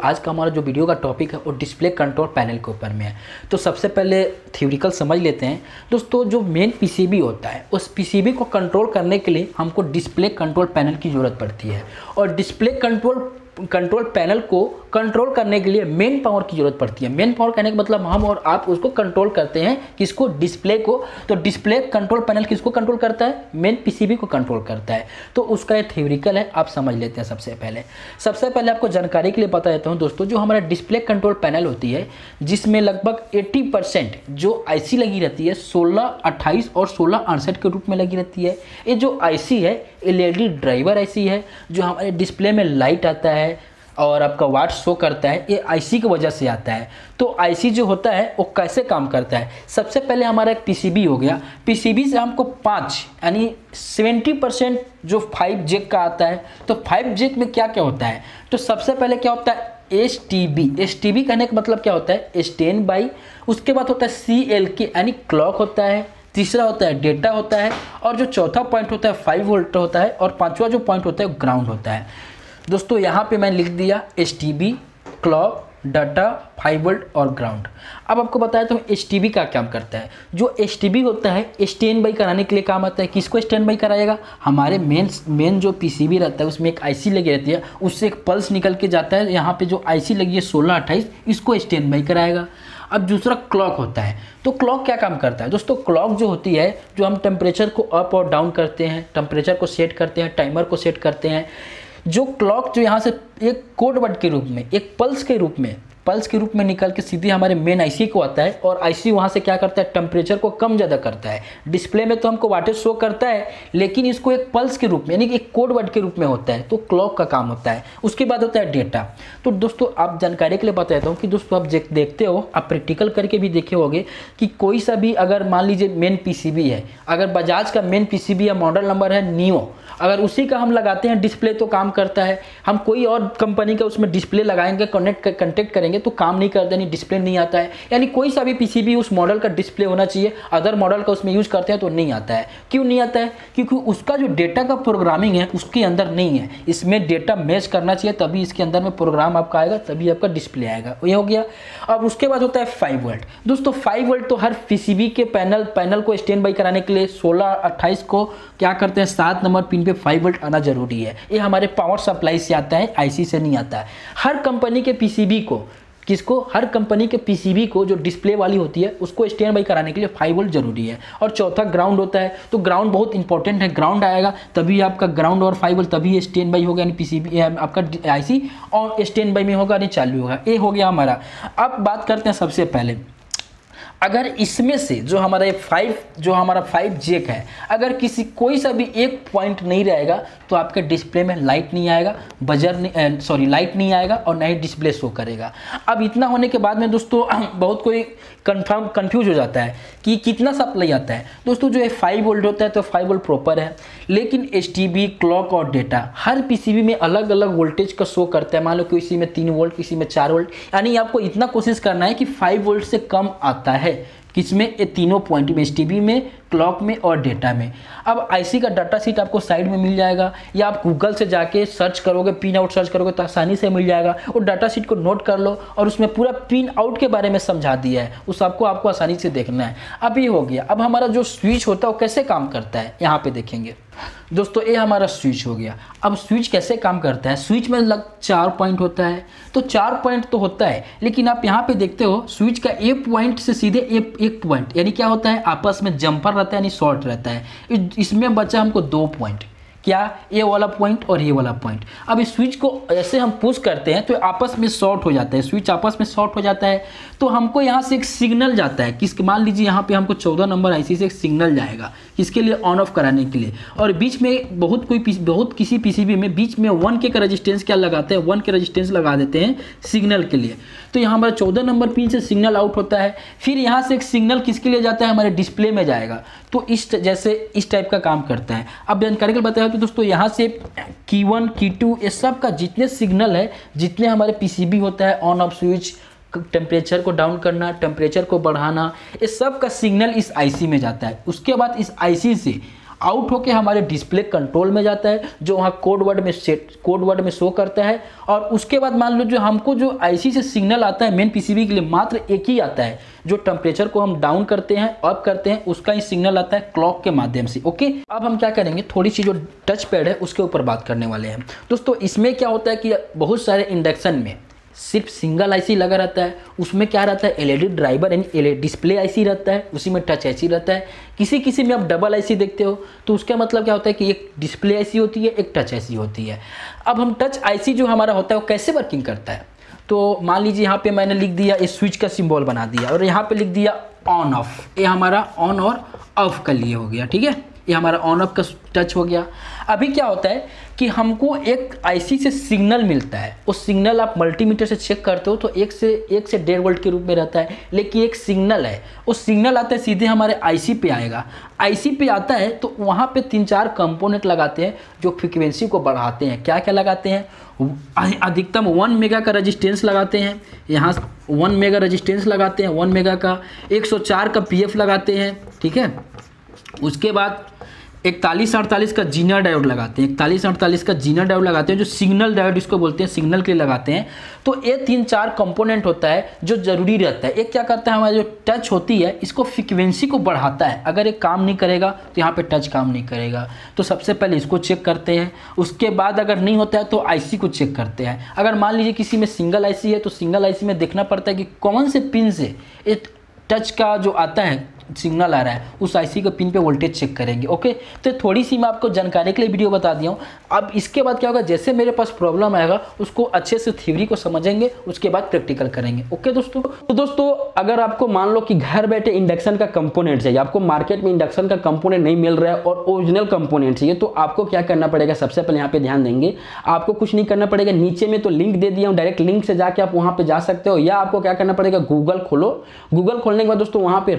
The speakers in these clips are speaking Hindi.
आज का हमारा जो वीडियो का टॉपिक है वो डिस्प्ले कंट्रोल पैनल के ऊपर में है। तो सबसे पहले थ्योरिकल समझ लेते हैं दोस्तों। जो मेन पीसीबी होता है उस पीसीबी को कंट्रोल करने के लिए हमको डिस्प्ले कंट्रोल पैनल की ज़रूरत पड़ती है, और डिस्प्ले कंट्रोल पैनल को कंट्रोल करने के लिए मेन पावर की ज़रूरत पड़ती है। मेन पावर कहने का मतलब हम और आप उसको कंट्रोल करते हैं, किसको? डिस्प्ले को। तो डिस्प्ले कंट्रोल पैनल किसको कंट्रोल करता है? मेन पीसीबी को कंट्रोल करता है। तो उसका ये थ्योरिकल है, आप समझ लेते हैं। सबसे पहले आपको जानकारी के लिए बता देता हूँ दोस्तों, जो हमारा डिस्प्ले कंट्रोल पैनल होती है जिसमें लगभग 80% जो आईसी लगी रहती है 1628 और 1668 के रूप में लगी रहती है। ये जो आईसी है एलईडी ड्राइवर आईसी है, जो हमारे डिस्प्ले में लाइट आता है और आपका वाट शो करता है, ये आईसी की वजह से आता है। तो आईसी जो होता है वो कैसे काम करता है? सबसे पहले हमारा एक पीसीबी हो गया। पीसीबी से हमको 5 यानी 70% जो 5 जैक का आता है। तो 5 जैक में क्या क्या होता है? तो सबसे पहले क्या होता है? एसटीबी कहने का मतलब क्या होता है? Stand by. उसके बाद होता है CLK यानी क्लॉक होता है। तीसरा होता है डेटा होता है, और जो चौथा पॉइंट होता है 5 वोल्ट होता है, और पांचवा जो पॉइंट होता है ग्राउंड होता है। दोस्तों यहाँ पे मैं लिख दिया एसटीबी, क्लॉक, डाटा, 5 वोल्ट और ग्राउंड। अब आपको बताया तो एसटीबी का काम करता है। जो एसटीबी होता है स्टैंड बाई कराने के लिए काम आता है। किसको स्टैंड बाई कराएगा? हमारे मेन जो पीसीबी रहता है उसमें एक आईसी लगी रहती है, उससे एक पल्स निकल के जाता है। यहाँ पे जो आईसी लगी है 1628, इसको स्टैंड बाई कराएगा। अब दूसरा क्लॉक होता है। तो क्लॉक क्या काम करता है दोस्तों? क्लॉक जो होती है, जो हम टेम्परेचर को अप और डाउन करते हैं, टेम्परेचर को सेट करते हैं, टाइमर को सेट करते हैं। जो क्लॉक जो यहाँ से एक कोड वर्ड के रूप में, एक पल्स के रूप में निकल के सीधे हमारे मेन आईसी को आता है, और आईसी वहाँ से क्या करता है? टेम्परेचर को कम ज़्यादा करता है। डिस्प्ले में तो हमको वाटेज शो करता है, लेकिन इसको एक पल्स के रूप में यानी कि एक कोड वर्ड के रूप में होता है। तो क्लॉक का काम होता है। उसके बाद होता है डेटा। तो दोस्तों आप जानकारी के लिए बता देता हूँ कि दोस्तों आप देखते हो, आप प्रैक्टिकल करके भी देखे होंगे कि कोई सा भी अगर मान लीजिए मेन पीसीबी है, अगर बजाज का मेन पीसीबी या मॉडल नंबर है नियो, अगर उसी का हम लगाते हैं डिस्प्ले तो काम करता है। हम कोई और कंपनी का उसमें डिस्प्ले लगाएंगे, कनेक्ट करेंगे तो काम नहीं करता, नहीं डिस्प्ले नहीं आता है। यानी कोई सा भी पीसीबी उस मॉडल का डिस्प्ले होना चाहिए, अदर मॉडल का उसमें यूज करते हैं तो नहीं आता है। क्यों नहीं आता है? क्योंकि उसका जो डेटा का प्रोग्रामिंग है उसके अंदर नहीं है। इसमें डेटा मैच करना चाहिए, तभी इसके अंदर में प्रोग्राम आपका आएगा, तभी आपका डिस्प्ले आएगा। ये हो गया। अब उसके बाद होता है 5 वोल्ट। दोस्तों 5 वोल्ट तो हर पीसीबी के पैनल को स्टैंड बाई कराने के लिए 1628 को क्या करते हैं? 7 नंबर पिन पे 5 वोल्ट आना जरूरी है। ये हमारे पावर सप्लाई से आता है, आईसी से नहीं आता है। हर कंपनी के पीसीबी को हर कंपनी के पीसीबी को जो डिस्प्ले वाली होती है उसको स्टैंड बाई कराने के लिए 5 वोल्ट जरूरी है। और चौथा ग्राउंड होता है। तो ग्राउंड बहुत इंपॉर्टेंट है। ग्राउंड आएगा तभी आपका ग्राउंड और 5 वोल्ट तभी स्टैंड बाई होगा, यानी पीसीबी आपका आईसी और स्टैंड बाई में होगा, नहीं चालू होगा। ये हो गया हमारा। अब बात करते हैं सबसे पहले, अगर इसमें से जो हमारा 5 जैक है, अगर कोई सा भी एक पॉइंट नहीं रहेगा तो आपके डिस्प्ले में लाइट नहीं आएगा, लाइट नहीं आएगा और ना ही डिस्प्ले शो करेगा। अब इतना होने के बाद में दोस्तों बहुत कोई कंफ्यूज हो जाता है कि कितना सप्लाई आता है। दोस्तों जो 5 वोल्ट होता है तो 5 वोल्ट प्रॉपर है, लेकिन एसटीबी, क्लॉक और डेटा हर पीसीबी में अलग अलग वोल्टेज का शो करता है। मान लो किसी में 3 वोल्ट, किसी में 4 वोल्ट, यानी आपको इतना कोशिश करना है कि 5 वोल्ट से कम आता है। किसमें? ये तीनों पॉइंट में, एसटीबी में, क्लॉक में और डेटा में। अब आईसी का डाटा शीट आपको साइड में मिल जाएगा, या आप गूगल से जाके सर्च करोगे, पिन आउट सर्च करोगे तो आसानी से मिल जाएगा। और डाटा शीट को नोट कर लो, और उसमें पूरा पिन आउट के बारे में समझा दिया है, उस आपको आसानी से देखना है। अब ये हो गया। अब हमारा जो स्विच होता है वो कैसे काम करता है, यहाँ पे देखेंगे दोस्तों। ये हमारा स्विच हो गया। अब स्विच कैसे काम करता है? स्विच में 4 पॉइंट होता है। तो 4 पॉइंट तो होता है, लेकिन आप यहाँ पे देखते हो स्विच का ए पॉइंट से सीधे एक पॉइंट, यानी क्या होता है? आपस में जंपर रहता है, यानी शॉर्ट रहता है। इसमें बचा हमको 2 पॉइंट। क्या? ये वाला पॉइंट और ये वाला पॉइंट। अब इस स्विच को ऐसे हम पुश करते हैं तो आपस में शॉर्ट हो जाता है, स्विच आपस में शॉर्ट हो जाता है। तो हमको यहाँ से एक सिग्नल जाता है, किसके? मान लीजिए यहाँ पे हमको 14 नंबर आईसी से एक सिग्नल जाएगा, किसके लिए? ऑन ऑफ कराने के लिए। और बीच में किसी पीसीबी में बीच में 1 के रेजिस्टेंस क्या लगाते हैं? 1 के रेजिस्टेंस लगा देते हैं सिग्नल के लिए। तो यहाँ हमारा 14 नंबर पिन से सिग्नल आउट होता है। फिर यहाँ से एक सिग्नल किसके लिए जाता है? हमारे डिस्प्ले में जाएगा। तो इस टाइप का काम करता है। अब जानकारी के लिए बताया तो दोस्तों यहाँ से की1, की2 ये सब का जितने सिग्नल है, जितने हमारे पीसीबी होता है, ऑन ऑफ स्विच, टेम्परेचर को डाउन करना, टेम्परेचर को बढ़ाना, ये सब का सिग्नल इस आईसी में जाता है। उसके बाद इस आईसी से आउट होके हमारे डिस्प्ले कंट्रोल में जाता है, जो वहाँ कोड वर्ड में शो करता है। और उसके बाद मान लो जो हमको जो आईसी से सिग्नल आता है मेन पीसीबी के लिए मात्र एक ही आता है, जो टेम्परेचर को हम डाउन करते हैं अप करते हैं उसका ही सिग्नल आता है क्लॉक के माध्यम से। ओके, अब हम क्या करेंगे, थोड़ी सी जो टच पैड है उसके ऊपर बात करने वाले हैं। दोस्तों इसमें क्या होता है कि बहुत सारे इंडक्शन में सिर्फ सिंगल आईसी लगा रहता है, उसमें क्या रहता है एलईडी ड्राइवर यानी डिस्प्ले आईसी रहता है, उसी में टच आईसी रहता है। किसी में आप डबल आईसी देखते हो तो उसका मतलब क्या होता है कि एक डिस्प्ले आईसी होती है, एक टच आईसी होती है। अब हम टच आईसी जो हमारा होता है वो कैसे वर्किंग करता है, तो मान लीजिए यहाँ पे मैंने लिख दिया इस स्विच का सिंबल बना दिया और यहाँ पे लिख दिया ऑन ऑफ, ये हमारा ऑन और ऑफ के लिए हो गया। ठीक है, ये हमारा ऑन ऑफ का टच हो गया। अभी क्या होता है कि हमको एक आईसी से सिग्नल मिलता है, उस सिग्नल आप मल्टीमीटर से चेक करते हो तो 1 से 1.5 वोल्ट के रूप में रहता है, लेकिन एक सिग्नल है, उस सिग्नल आता है सीधे हमारे आईसी पे आएगा। आईसी पे आता है तो वहाँ पे 3-4 कंपोनेंट लगाते हैं जो फ्रीक्वेंसी को बढ़ाते हैं। क्या क्या लगाते हैं, अधिकतम 1 मेगा का रजिस्टेंस लगाते हैं, यहाँ 1 मेगा रजिस्टेंस लगाते हैं 1 मेगा का, 104 का पीएफ लगाते हैं। ठीक है, उसके बाद 4148 का जीना डायोड लगाते हैं, 4148 का जीना डायोड लगाते हैं, जो सिग्नल डायोड इसको बोलते हैं, सिग्नल के लिए लगाते हैं। तो ये 3-4 कंपोनेंट होता है जो जरूरी रहता है। एक क्या करता है, हमारी जो टच होती है इसको फ्रीक्वेंसी को बढ़ाता है। अगर ये काम नहीं करेगा तो यहाँ पे टच काम नहीं करेगा, तो सबसे पहले इसको चेक करते हैं। उसके बाद अगर नहीं होता है तो आईसी को चेक करते हैं। अगर मान लीजिए किसी में सिंगल आईसी है तो सिंगल आईसी में देखना पड़ता है कि कौन से पिन से ये टच का जो आता है सिग्नल आ रहा है, उस आईसी के पिन पे वोल्टेज चेक करेंगे। ओके, तो थोड़ी सी मैं आपको जानकारी के लिए वीडियो बता दिया हूँ। अब इसके बाद क्या होगा, जैसे मेरे पास प्रॉब्लम आएगा उसको अच्छे से थ्योरी को समझेंगे, उसके बाद प्रैक्टिकल करेंगे। ओके दोस्तों, तो दोस्तों अगर आपको मान लो कि घर बैठे इंडक्शन का कंपोनेंट चाहिए, आपको मार्केट में इंडक्शन का कंपोनेंट नहीं मिल रहा है और ओरिजिनल कंपोनेंट चाहिए, तो आपको क्या करना पड़ेगा, सबसे पहले यहाँ पे ध्यान देंगे, आपको कुछ नहीं करना पड़ेगा। नीचे में तो लिंक दे दिया हूँ, डायरेक्ट लिंक से जाके आप वहाँ पे जा सकते हो, या आपको क्या करना पड़ेगा, गूगल खोलो। गूगल खोलने के बाद दोस्तों वहाँ पे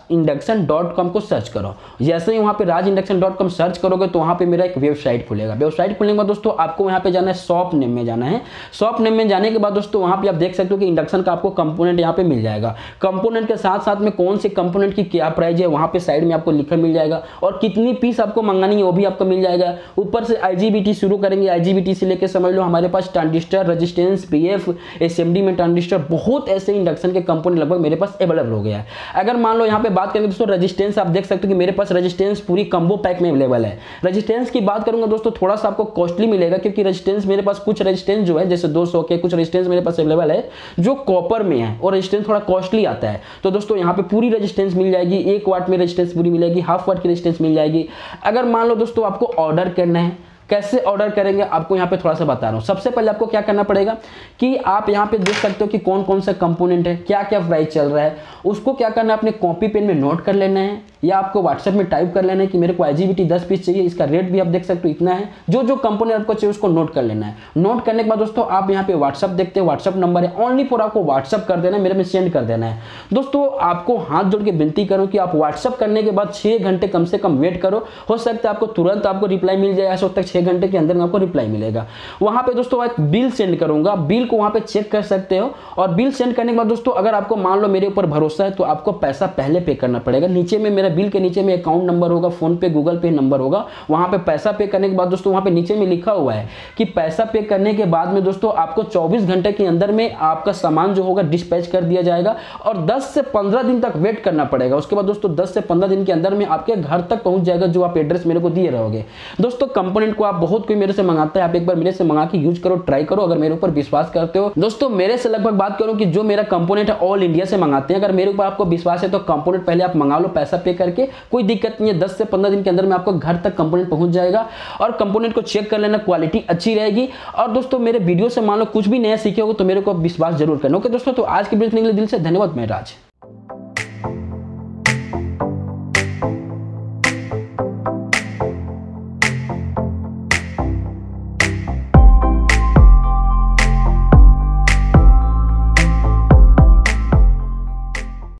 rajinduction.com को सर्च करो। जैसे ही वहाँ पे rajinduction.com सर्च करोगे तो वहाँ पे मेरा एक वेबसाइट खुलेगा। वेबसाइट खुलने के बाद दोस्तों आपको यहाँ पे जाना है, शॉप नेम में जाना है। शॉप नेम में जाने के बाद दोस्तों वहाँ पे आप देख सकते हो कि इंडक्शन का आपको कंपोनेंट यहाँ पे मिल जाएगा। कंपोनेंट के साथ साथ में कौन से कंपोनेंट की क्या प्राइस है वहाँ पे साइड में आपको लिखा मिल जाएगा, और कितनी पीस आपको मंगानी है वो भी आपको मिल जाएगा। ऊपर से IGBT शुरू करेंगे, IGBT से लेकर समझ लो हमारे पास ट्रांजिस्टर, रेजिस्टेंस, PF, SMD में ट्रांजिस्टर, बहुत ऐसे इंडक्शन के कंपोनेंट लगभग मेरे पास अवेलेबल हो गया है। अगर मान लो यहाँ पे बात करेंगे दोस्तों रेजिस्टेंस, आप देख सकते हो कि मेरे पास रेजिस्टेंस पूरी कम्बो पैक में अवेलेबल है। रेजिस्टेंस की बात करूंगा दोस्तों थोड़ा सा आपको कॉस्टली मिलेगा, क्योंकि रेजिस्टेंस मेरे पास कुछ रेजिस्टेंस जो है जैसे 200 के कुछ रेजिस्टेंस मेरे पास अवेलेबल है जो कॉपर में है, और रेजिस्टेंस थोड़ा कॉस्टली आता है। तो दोस्तों यहाँ पे पूरी रेजिस्टेंस मिल जाएगी, 1 वाट में रेजिस्टेंस पूरी मिलेगी, हाफ वाट की रेजिस्टेंस मिल जाएगी। अगर मान लो दोस्तों आपको ऑर्डर करना है, कैसे ऑर्डर करेंगे आपको यहाँ पे थोड़ा सा बता रहा हूँ। सबसे पहले आपको क्या करना पड़ेगा कि आप यहाँ पे देख सकते हो कि कौन कौन सा कंपोनेंट है, क्या क्या प्राइस चल रहा है, उसको क्या करना है, अपने कॉपी पेन में नोट कर लेना है, या आपको व्हाट्सएप में टाइप कर लेना है कि मेरे को IGBT 10 पीस चाहिए, इसका रेट भी आप देख सकते हो इतना है। जो जो कंपोनेंट आपको चाहिए उसको नोट कर लेना है। नोट करने के बाद दोस्तों आप यहाँ पे व्हाट्सएप देखते हैं, व्हाट्सएप नंबर है, ओनली फॉर आपको व्हाट्सएप कर देना है, मेरे में सेंड कर देना है। दोस्तों आपको हाथ जोड़ के विनती करूँ कि आप व्हाट्सएप करने के बाद 6 घंटे कम से कम वेट करो, हो सकता है आपको तुरंत आपको रिप्लाई मिल जाए, ऐसा होता है 6 घंटे के अंदर में आपको रिप्लाई मिलेगा। वहां पे दोस्तों एक बिल सेंड करूंगा, बिल को वहां पे चेक कर सकते हो, और बिल सेंड करने के बाद दोस्तों अगर आपको मान लो मेरे ऊपर भरोसा है तो आपको पैसा पहले पे करना पड़ेगा। नीचे में मेरा बिल के नीचे में अकाउंट नंबर होगा, फोन पे, गूगल पे नंबर होगा, वहां पे पैसा पे करने के बाद दोस्तों वहां पे नीचे में लिखा हुआ है कि पैसा पे करने के बाद में दोस्तों आपको 24 घंटे के अंदर में आपका सामान जो होगा डिस्पैच कर दिया जाएगा, और 10 से 15 दिन तक वेट करना पड़ेगा। उसके बाद दोस्तों 10 से 15 दिन के अंदर में आपके घर तक पहुंच जाएगा जो आप एड्रेस मेरे को दिए रहोगे। दोस्तों कंपोनेंट को आप बहुत कोई मेरे से मंगाता है, आप एक बार मेरे से मंगा के यूज करो, ट्राई करो, अगर मेरे ऊपर विश्वास करते हो। दोस्तों मेरे से लगभग बात करूं कि जो मेरा कंपोनेंट है ऑल इंडिया से मंगाते हैं, अगर मेरे ऊपर आपको विश्वास है तो कंपोनेंट पहले आप मंगा लो पैसा पे करके, कोई दिक्कत नहीं है। 10 से 15 दिन के अंदर में आपको घर तक कंपोनेंट पहुंच जाएगा, और कंपोनेंट को चेक कर लेना, क्वालिटी अच्छी रहेगी। और दोस्तों मेरे वीडियो से मान लो कुछ भी नया सीखे हो तो मेरे को विश्वास जरूर करना। ओके दोस्तों, तो आज की वीडियो देखने के लिए दिल से धन्यवाद। मैं राज।